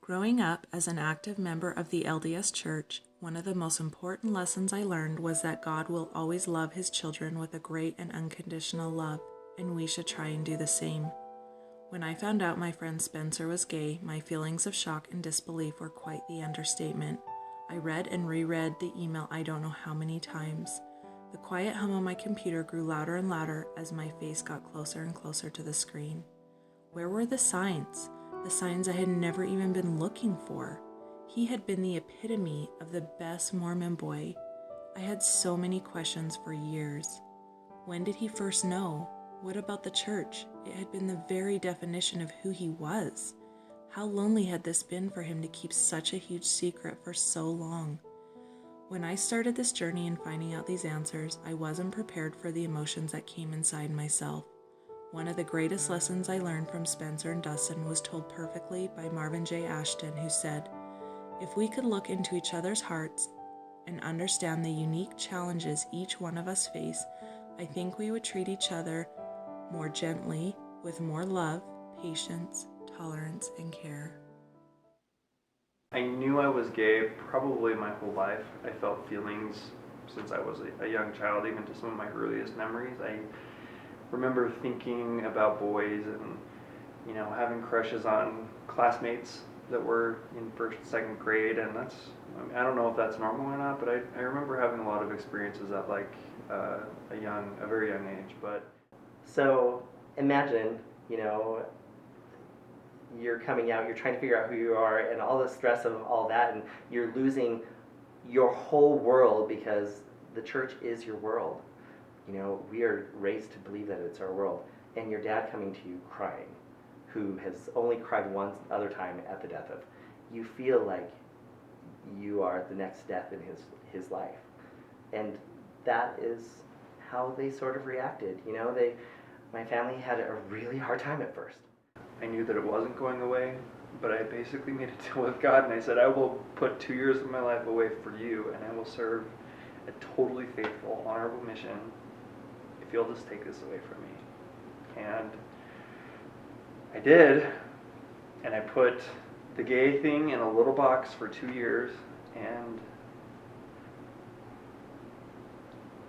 Growing up as an active member of the LDS Church, one of the most important lessons I learned was that God will always love His children with a great and unconditional love, and we should try and do the same. When I found out my friend Spencer was gay, my feelings of shock and disbelief were quite the understatement. I read and reread the email I don't know how many times. The quiet hum on my computer grew louder and louder as my face got closer and closer to the screen. Where were the signs? The signs I had never even been looking for. He had been the epitome of the best Mormon boy. I had so many questions for years. When did he first know? What about the church? It had been the very definition of who he was. How lonely had this been for him to keep such a huge secret for so long? When I started this journey in finding out these answers, I wasn't prepared for the emotions that came inside myself. One of the greatest lessons I learned from Spencer and Dustin was told perfectly by Marvin J. Ashton, who said, "If we could look into each other's hearts and understand the unique challenges each one of us face, I think we would treat each other more gently, with more love, patience, tolerance, and care." I knew I was gay probably my whole life. I felt feelings since I was a young child, even to some of my earliest memories. I remember thinking about boys and, having crushes on classmates that were in first and second grade, and I don't know if that's normal or not, but I remember having a lot of experiences at a very young age. But So imagine, you're coming out, you're trying to figure out who you are, and all the stress of all that, and you're losing your whole world because the church is your world. We are raised to believe that it's our world, and your dad coming to you crying, who has only cried one other time at the death of, you feel like you are the next death in his life. And that is how they sort of reacted. My family had a really hard time at first. I knew that it wasn't going away, but I basically made a deal with God, and I said, I will put 2 years of my life away for you, and I will serve a totally faithful, honorable mission if you'll just take this away from me. And I did, and I put the gay thing in a little box for 2 years, and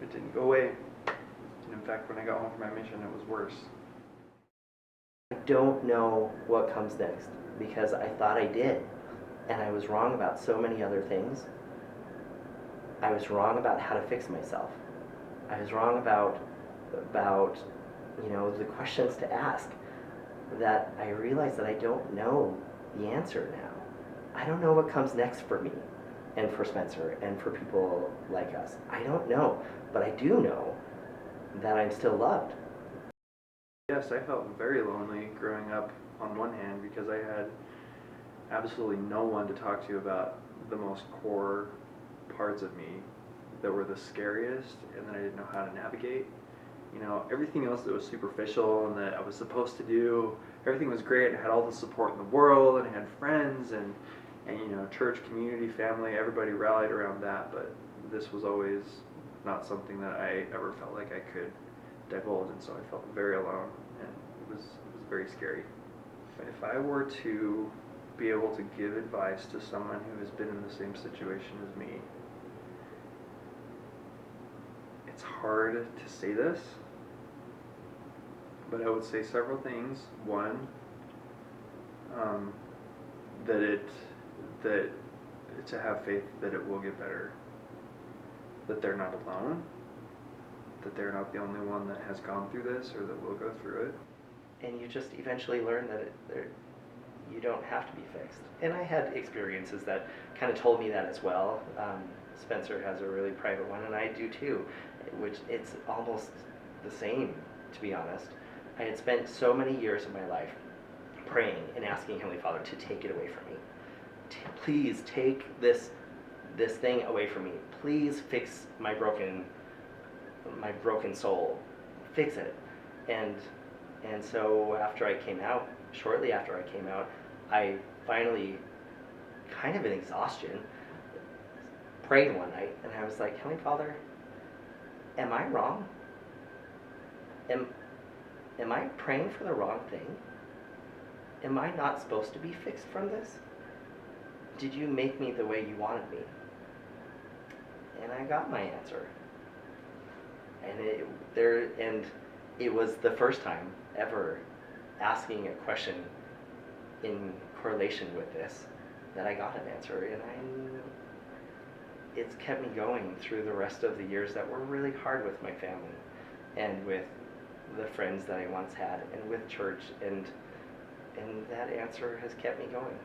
it didn't go away. And in fact, when I got home from my mission, it was worse. I don't know what comes next because I thought I did, and I was wrong about so many other things. I was wrong about how to fix myself. I was wrong about the questions to ask, that I realized that I don't know the answer now. I don't know what comes next for me and for Spencer and for people like us. I don't know, but I do know that I'm still loved. Yes, I felt very lonely growing up on one hand because I had absolutely no one to talk to about the most core parts of me that were the scariest and that I didn't know how to navigate. Everything else that was superficial and that I was supposed to do, everything was great. I had all the support in the world and I had friends and church, community, family, everybody rallied around that, but this was always not something that I ever felt like I could divulge, and so I felt very alone, and it was very scary. If I were to be able to give advice to someone who has been in the same situation as me, it's hard to say this, but I would say several things. One, that to have faith that it will get better, that they're not alone, that they're not the only one that has gone through this or that will go through it. And you just eventually learn that you don't have to be fixed. And I had experiences that kind of told me that as well. Spencer has a really private one, and I do too, which it's almost the same, to be honest. I had spent so many years of my life praying and asking Heavenly Father to take it away from me. Please take this thing away from me. Please fix my broken soul. Fix it. And so shortly after I came out, I finally, kind of in exhaustion, prayed one night, and I was like, Heavenly Father, am I wrong? Am I praying for the wrong thing? Am I not supposed to be fixed from this? did you make me the way you wanted me? And I got my answer. And it was the first time ever asking a question in correlation with this that I got an answer, and it's kept me going through the rest of the years that were really hard with my family and with the friends that I once had and with church, and that answer has kept me going.